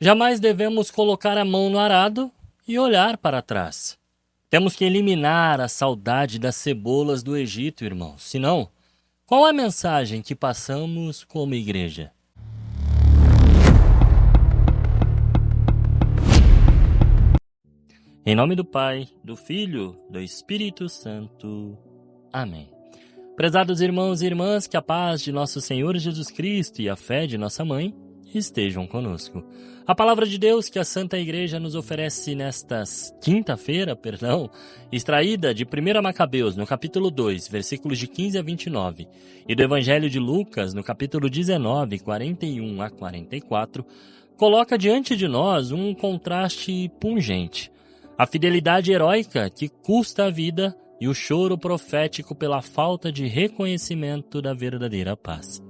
Jamais devemos colocar a mão no arado e olhar para trás. Temos que eliminar a saudade das cebolas do Egito, irmãos. Senão, qual a mensagem que passamos como igreja? Em nome do Pai, do Filho, do Espírito Santo. Amém. Prezados irmãos e irmãs, que a paz de nosso Senhor Jesus Cristo e a fé de nossa Mãe estejam conosco. A palavra de Deus que a Santa Igreja nos oferece nesta quinta-feira, extraída de 1 Macabeus, no capítulo 2, versículos de 15 a 29, e do Evangelho de Lucas, no capítulo 19, 41 a 44, coloca diante de nós um contraste pungente. A fidelidade heróica que custa a vida e o choro profético pela falta de reconhecimento da verdadeira paz.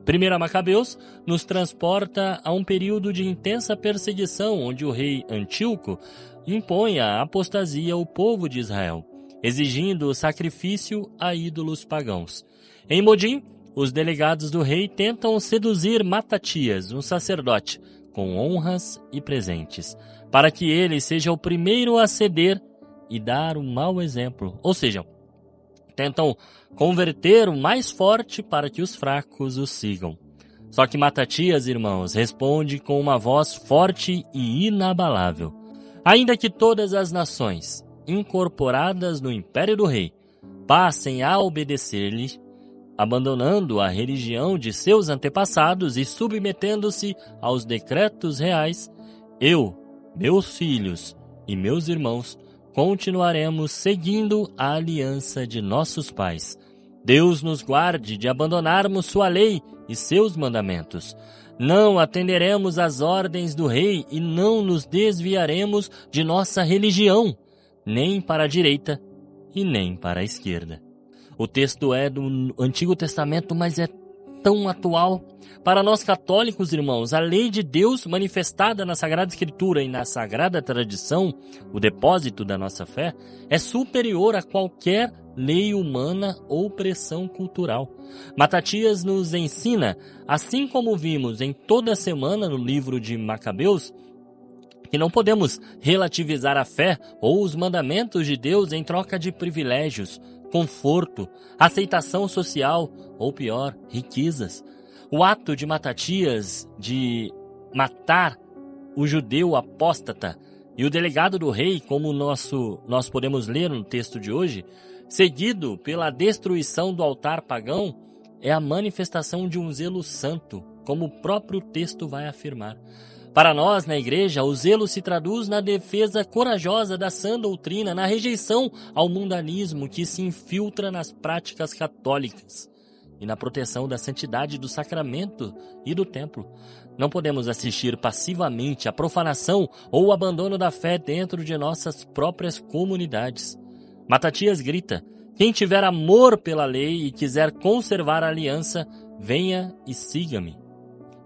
1 Macabeus nos transporta a um período de intensa perseguição, onde o rei Antíoco impõe a apostasia ao povo de Israel, exigindo o sacrifício a ídolos pagãos. Em Modim, os delegados do rei tentam seduzir Matatias, um sacerdote, com honras e presentes, para que ele seja o primeiro a ceder e dar um mau exemplo, ou seja, tentam converter o mais forte para que os fracos o sigam. Só que Matatias, irmãos, responde com uma voz forte e inabalável. Ainda que todas as nações, incorporadas no império do rei, passem a obedecer-lhe, abandonando a religião de seus antepassados e submetendo-se aos decretos reais, eu, meus filhos e meus irmãos, continuaremos seguindo a aliança de nossos pais. Deus nos guarde de abandonarmos sua lei e seus mandamentos. Não atenderemos às ordens do rei e não nos desviaremos de nossa religião, nem para a direita e nem para a esquerda. O texto é do Antigo Testamento, mas é tão atual. Para nós católicos, irmãos, a lei de Deus manifestada na Sagrada Escritura e na Sagrada Tradição, o depósito da nossa fé, é superior a qualquer lei humana ou pressão cultural. Matatias nos ensina, assim como vimos em toda a semana no livro de Macabeus, que não podemos relativizar a fé ou os mandamentos de Deus em troca de privilégios, conforto, aceitação social ou, pior, riquezas. O ato de Matatias de matar o judeu apóstata e o delegado do rei, como nós podemos ler no texto de hoje, seguido pela destruição do altar pagão, é a manifestação de um zelo santo, como o próprio texto vai afirmar. Para nós, na igreja, o zelo se traduz na defesa corajosa da sã doutrina, na rejeição ao mundanismo que se infiltra nas práticas católicas e na proteção da santidade do sacramento e do templo. Não podemos assistir passivamente à profanação ou o abandono da fé dentro de nossas próprias comunidades. Matatias grita: quem tiver amor pela lei e quiser conservar a aliança, venha e siga-me.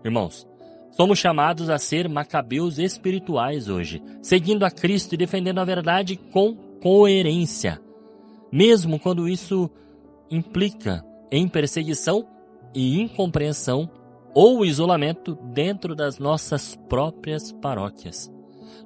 Irmãos, somos chamados a ser macabeus espirituais hoje, seguindo a Cristo e defendendo a verdade com coerência, mesmo quando isso implica em perseguição e incompreensão ou isolamento dentro das nossas próprias paróquias.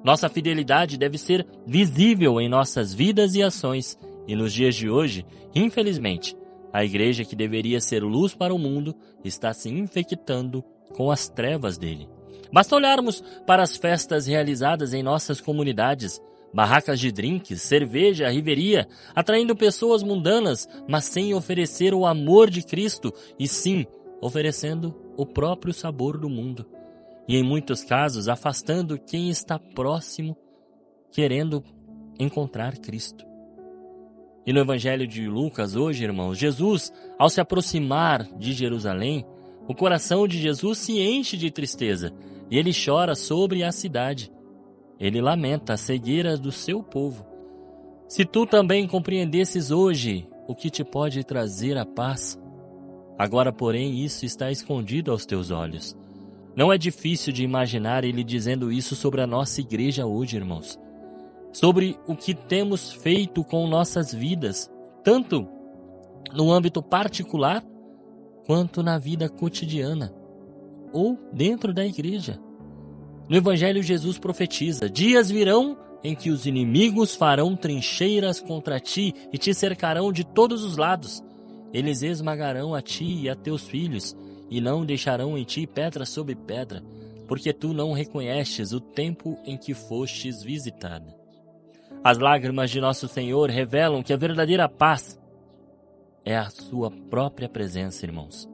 Nossa fidelidade deve ser visível em nossas vidas e ações, e nos dias de hoje, infelizmente, a igreja que deveria ser luz para o mundo está se infectando com as trevas dele. Basta olharmos para as festas realizadas em nossas comunidades, barracas de drinks, cerveja, riveria, atraindo pessoas mundanas, mas sem oferecer o amor de Cristo, e sim, oferecendo o próprio sabor do mundo. E em muitos casos, afastando quem está próximo, querendo encontrar Cristo. E no Evangelho de Lucas hoje, irmãos, Jesus, ao se aproximar de Jerusalém, o coração de Jesus se enche de tristeza e ele chora sobre a cidade. Ele lamenta a cegueira do seu povo. Se tu também compreendesses hoje o que te pode trazer a paz, agora, porém, isso está escondido aos teus olhos. Não é difícil de imaginar ele dizendo isso sobre a nossa igreja hoje, irmãos. Sobre o que temos feito com nossas vidas, tanto no âmbito particular, quanto na vida cotidiana, ou dentro da igreja. No Evangelho, Jesus profetiza: dias virão em que os inimigos farão trincheiras contra ti e te cercarão de todos os lados. Eles esmagarão a ti e a teus filhos, e não deixarão em ti pedra sobre pedra, porque tu não reconheces o tempo em que fostes visitada. As lágrimas de nosso Senhor revelam que a verdadeira paz é a sua própria presença, irmãos.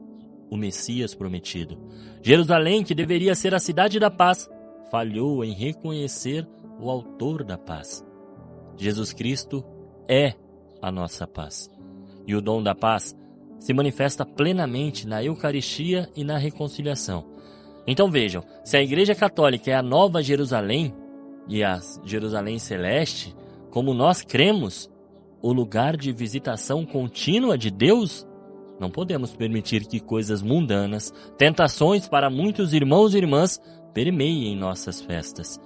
O Messias prometido. Jerusalém, que deveria ser a cidade da paz, falhou em reconhecer o autor da paz. Jesus Cristo é a nossa paz. E o dom da paz se manifesta plenamente na Eucaristia e na reconciliação. Então vejam, se a Igreja Católica é a Nova Jerusalém e a Jerusalém Celeste, como nós cremos, o lugar de visitação contínua de Deus, não podemos permitir que coisas mundanas, tentações para muitos irmãos e irmãs, permeiem nossas festas.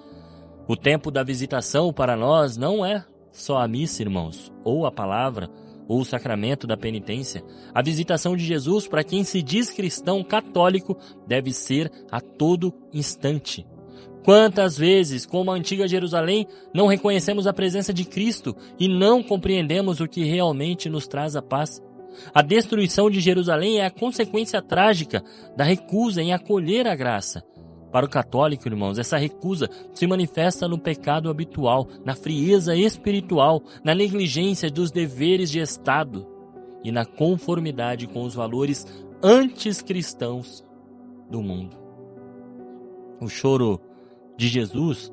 O tempo da visitação para nós não é só a missa, irmãos, ou a palavra, ou o sacramento da penitência. A visitação de Jesus para quem se diz cristão católico deve ser a todo instante. Quantas vezes, como a antiga Jerusalém, não reconhecemos a presença de Cristo e não compreendemos o que realmente nos traz a paz? A destruição de Jerusalém é a consequência trágica da recusa em acolher a graça. Para o católico, irmãos, essa recusa se manifesta no pecado habitual, na frieza espiritual, na negligência dos deveres de Estado e na conformidade com os valores anticristãos do mundo. O choro de Jesus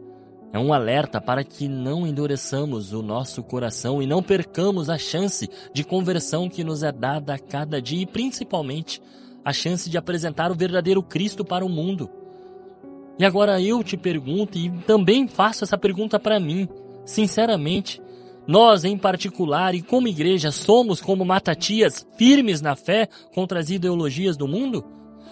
é um alerta para que não endureçamos o nosso coração e não percamos a chance de conversão que nos é dada a cada dia e principalmente a chance de apresentar o verdadeiro Cristo para o mundo. E agora eu te pergunto, e também faço essa pergunta para mim, sinceramente, nós em particular e como igreja somos como Matatias, firmes na fé contra as ideologias do mundo?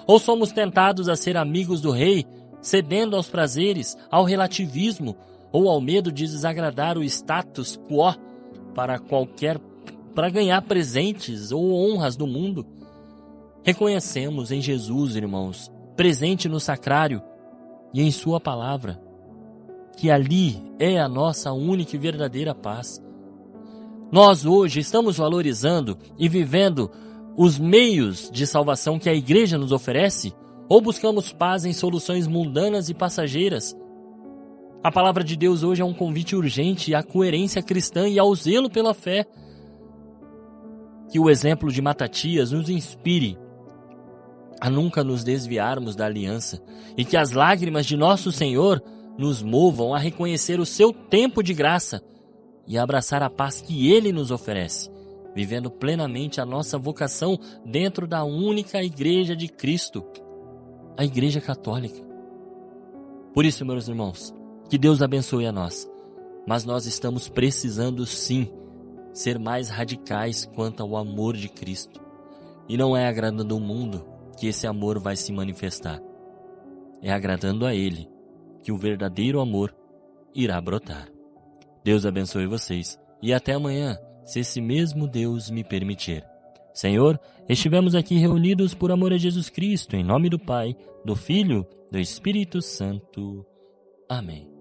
Ou somos tentados a ser amigos do rei, cedendo aos prazeres, ao relativismo ou ao medo de desagradar o status quo para ganhar presentes ou honras do mundo? Reconhecemos em Jesus, irmãos, presente no sacrário, e em sua palavra, que ali é a nossa única e verdadeira paz. Nós hoje estamos valorizando e vivendo os meios de salvação que a Igreja nos oferece, ou buscamos paz em soluções mundanas e passageiras? A palavra de Deus hoje é um convite urgente à coerência cristã e ao zelo pela fé. Que o exemplo de Matatias nos inspire a nunca nos desviarmos da aliança e que as lágrimas de nosso Senhor nos movam a reconhecer o seu tempo de graça e a abraçar a paz que Ele nos oferece, vivendo plenamente a nossa vocação dentro da única Igreja de Cristo, a Igreja Católica. Por isso, meus irmãos, que Deus abençoe a nós, mas nós estamos precisando sim ser mais radicais quanto ao amor de Cristo, e não é agradando o mundo que esse amor vai se manifestar. É agradando a Ele que o verdadeiro amor irá brotar. Deus abençoe vocês e até amanhã, se esse mesmo Deus me permitir. Senhor, estivemos aqui reunidos por amor a Jesus Cristo, em nome do Pai, do Filho, do Espírito Santo. Amém.